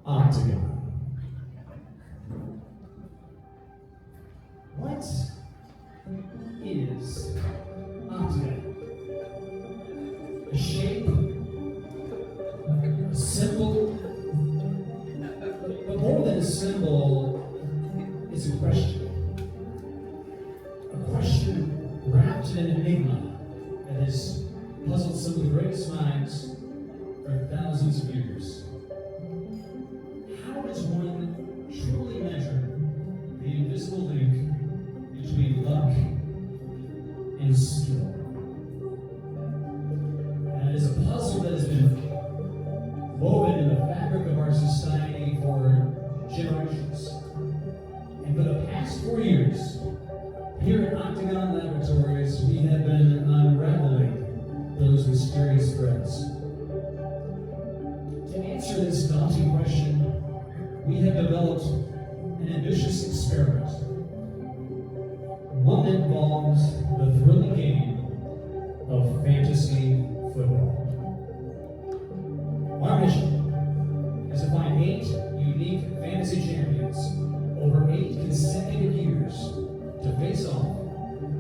Octagon. What is Octagon? A shape, a symbol, but more than a symbol, it's a question. A question wrapped in an enigma that has puzzled some of the greatest minds for thousands of years. How does one truly measure the invisible link between luck and skill? And it is a puzzle that has been woven in the fabric of our society for generations. And for the past 4 years, here at Octagon Laboratories, we have been unraveling those mysterious threads. To answer this daunting question, we have developed an ambitious experiment. One that involves the thrilling game of fantasy football. Our mission is to find 8 unique fantasy champions over 8 consecutive years to face off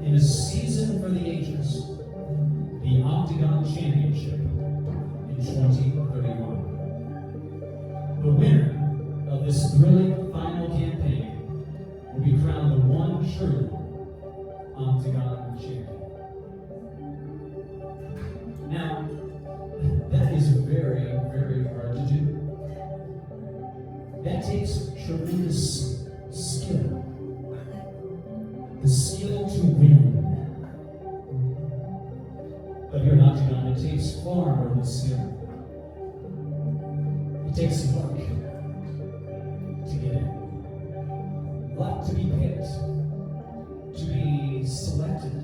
in a season for the ages, the Octagon Championship in 2031. The winner of this thrilling final campaign will be crowned the one true Octagon champion. Now, that is very, very hard to do. That takes tremendous skill. The skill to win. But here at Octagon, it takes far more than skill. It takes luck to get in. Luck to be picked, to be selected,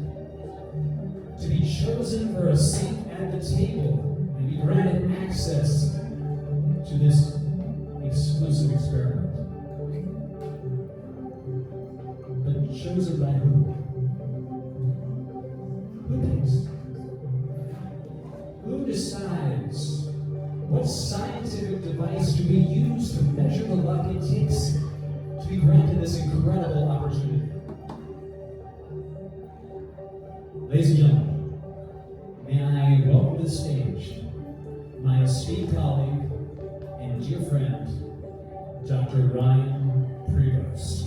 to be chosen for a seat at the table and be granted access to this exclusive experiment. But chosen by who? Who picks? Who decides? What scientific device do we use to measure the luck it takes to be granted this incredible opportunity? Ladies and gentlemen, may I welcome to the stage my esteemed colleague and dear friend, Dr. Ryan Prevost.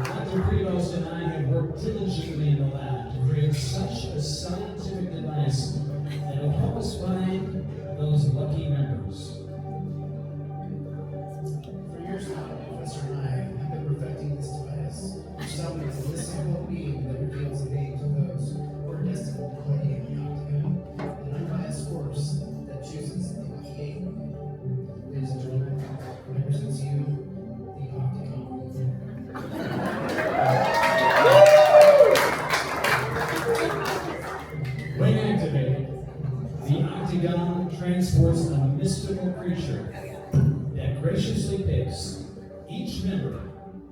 Dr. Prevost and I have worked diligently in the lab to create such a scientific device that will help us find those lucky members. For years now, Professor and I have been perfecting this device, which is a mystical being that reveals the names of those who are destined to play in the Octagon, an unbiased force that chooses the lucky 8. Ladies and gentlemen, I present to you the Octagon. When activated, the Octagon transports a mystical creature that graciously picks each member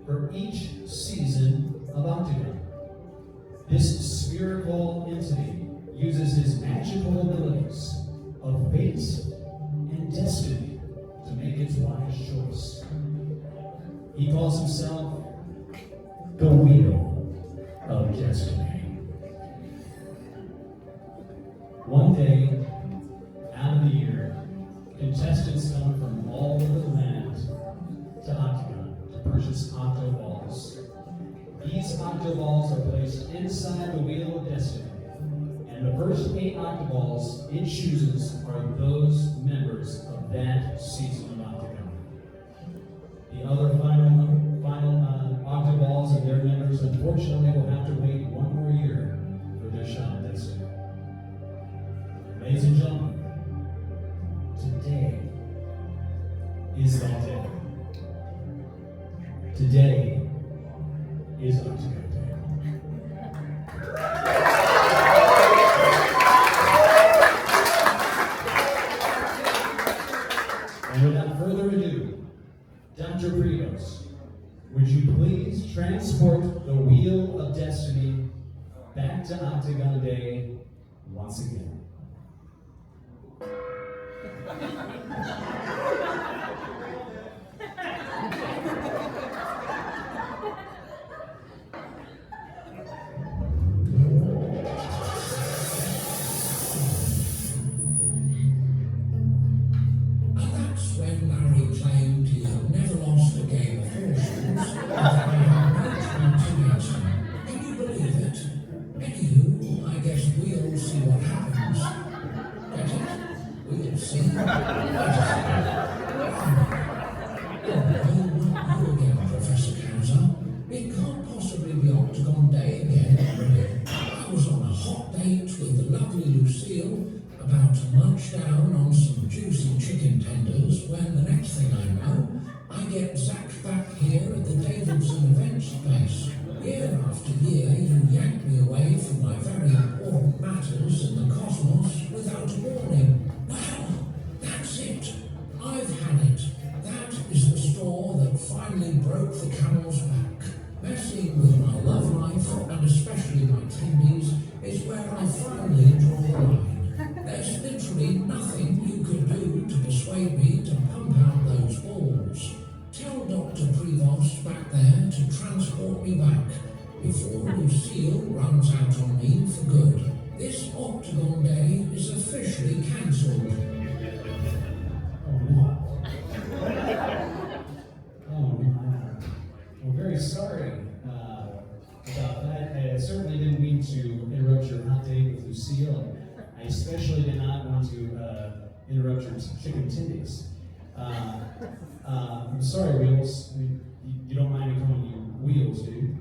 for each season of Octagon. This spherical entity uses his magical abilities of fate and destiny to make its wise choice. He calls himself the Wheel of Destiny. One day, out of the year, contestants come from all over the land to Octagon to purchase Octo Balls. These Octo Balls are placed inside the Wheel of Destiny, and the first 8 Octo Balls it chooses are those members of that season of Octagon. The other final Octo Balls and their members, unfortunately, will have to wait 1 more year for their shot at destiny. Ladies and gentlemen, today is that day. Today is Octagon Day. And without further ado, Dr. Prevost, would you please transport the Wheel of Destiny back to Octagon Day once again? That's when Larry claimed he had never lost a game of horseshoes. Can you believe it? Anywho, I guess we'll see what happens. Get it? We'll see. You again, Professor Clouser. It can't possibly be Octagon Day again, really. I was on a hot date with the lovely Lucille, about to munch down on some juicy chicken tenders, when the next thing I know, I get zapped back here at the Davidson event space. Year after year, you yank me away from my very important matters in the cosmos without a warning. Well, that's it. I've had it. That is the straw that finally broke the camel's back. Messing with my love life, and especially my tendies, is where I finally draw the line. There's literally nothing you could do to persuade me to pump out those balls. Tell Dr. Prevost back there to transport me back before Lucille runs out on me for good. This Octagon Day is officially cancelled. Oh no. Oh no. I'm very sorry about that. I certainly didn't mean to interrupt your hot date with Lucille. I especially did not want to interrupt your chicken tendies. I'm sorry, Wheels. I mean, you don't mind me calling you Wheels, do you?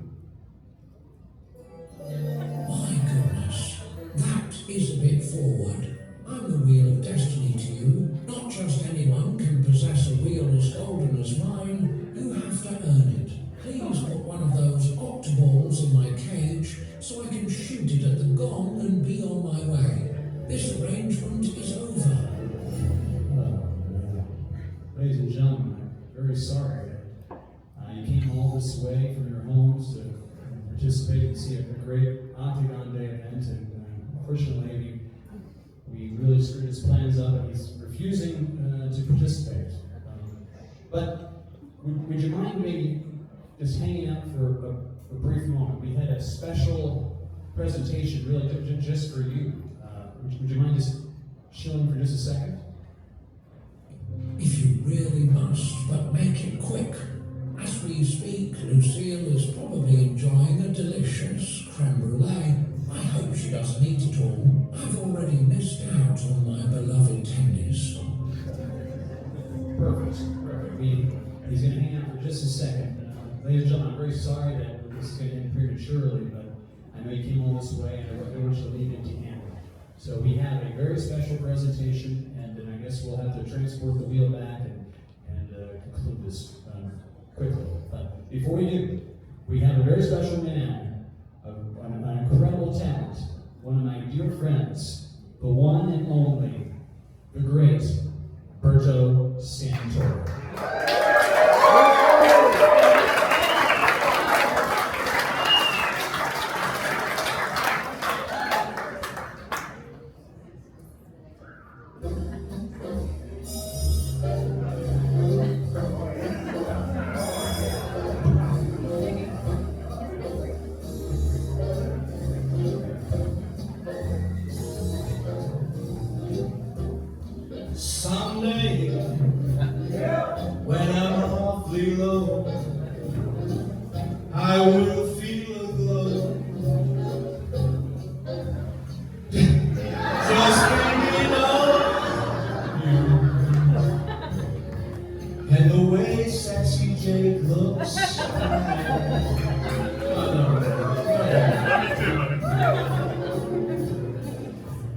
My goodness, that is a bit forward. I'm the wheel of destiny to you. Not just anyone can possess a wheel as golden as mine. You have to earn it. Please put one of those octaballs in my cage so I can shoot it at the gong and be on my way. This arrangement is over. Ladies and gentlemen, I'm very sorry. You came all this way from your homes to participate and see a great Octagon Day event, and unfortunately, we really screwed his plans up, and he's refusing to participate. But would you mind maybe just hanging out for a brief moment? We had a special presentation, really just for you. Would you mind just chilling for just a second? If you really must, but make it quick. As we speak, Lucille is probably enjoying a delicious creme brulee. I hope she doesn't eat it all. I've already missed out on my beloved tendies. Perfect. He's going to hang out for just a second. Ladies and gentlemen, I'm very sorry that this is going to end prematurely, but I know you came all this way, and I don't want you to leave empty-handed. So we have a very special presentation, and then I guess we'll have to transport the wheel back and conclude this quickly. But before we do, we have a very special man, an incredible talent, one of my dear friends, the one and only, the great Berto Santoro. Someday, when I'm awfully low, I will feel a glow. Just thinking of you and the way sexy Jake looks.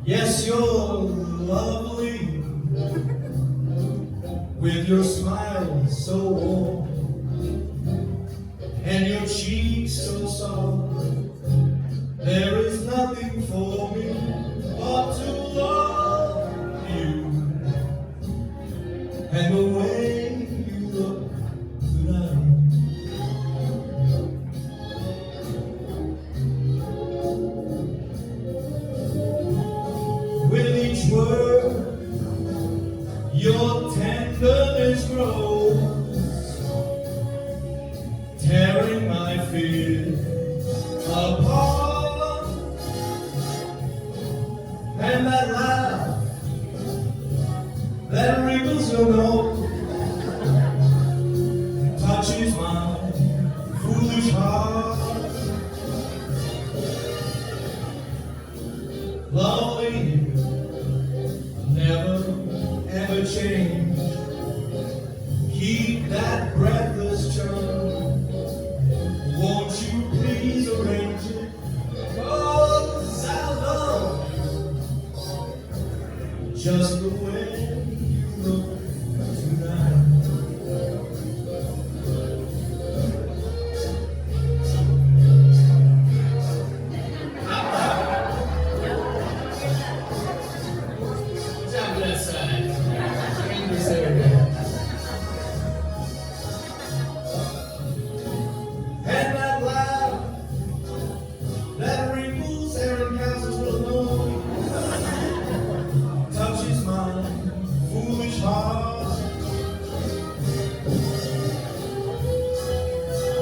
Yes, you're lovely. With your smile so warm and your cheeks so soft, there is nothing for me but to love you and the way you look tonight. With each word your tenderness grows, tearing my fear apart. And that laugh that wrinkles your nose touches my foolish heart. Lovely, never ever change. Keep that breathless charm. Won't you please arrange it? 'Cause I love you just the way you look tonight. Down that side. In this area. And that laugh that wrinkles Aaron Castle's little nose touches my foolish heart.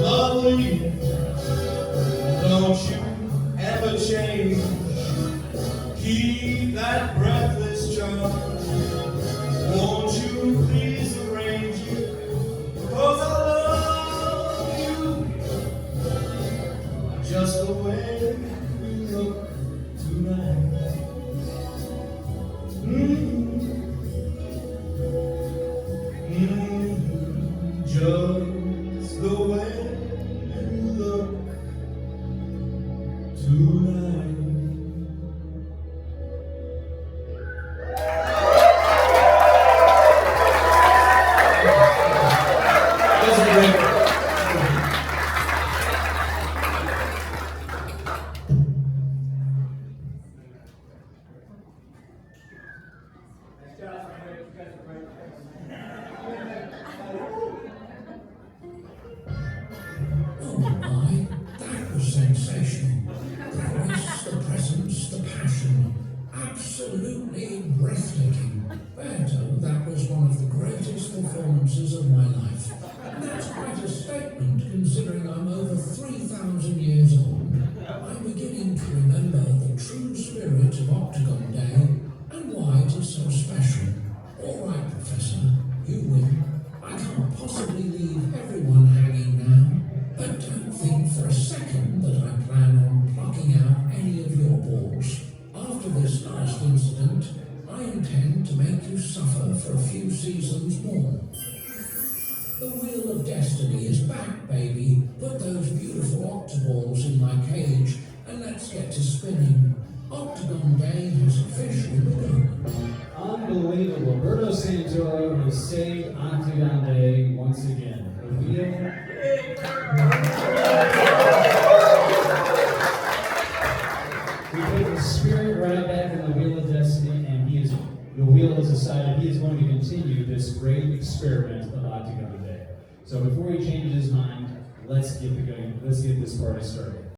Lovely, don't you ever change. Keep that breathless charm. Won't you please arrange it? 'Cause I love you just the way you look tonight. Just the way you look tonight. Those are great. Oh my, that was sensational. The voice, the presence, the passion. Absolutely breathtaking. Berto, that was one of the greatest performances of my life. And that's quite a statement considering I'm over 3,000 years old. I'm beginning to remember the true spirit of Octagon Day and why it is so special. All right, Professor, you win. I can't possibly leave everyone hanging now, but don't think for a second that I plan on plucking out any of your balls. After this last incident, I intend to make you suffer for a few seasons more. The wheel of destiny is back, baby. Put those beautiful octaballs in my cage and let's get to spinning. Octagon Day has officially begun. Unbelievable. Berto Santoro has saved Octagon Day once again. The wheel. We put the spirit right back in the wheel of destiny, and the wheel has decided he is going to continue this great experiment of Octagon Day. So before he changes his mind, let's get this party started.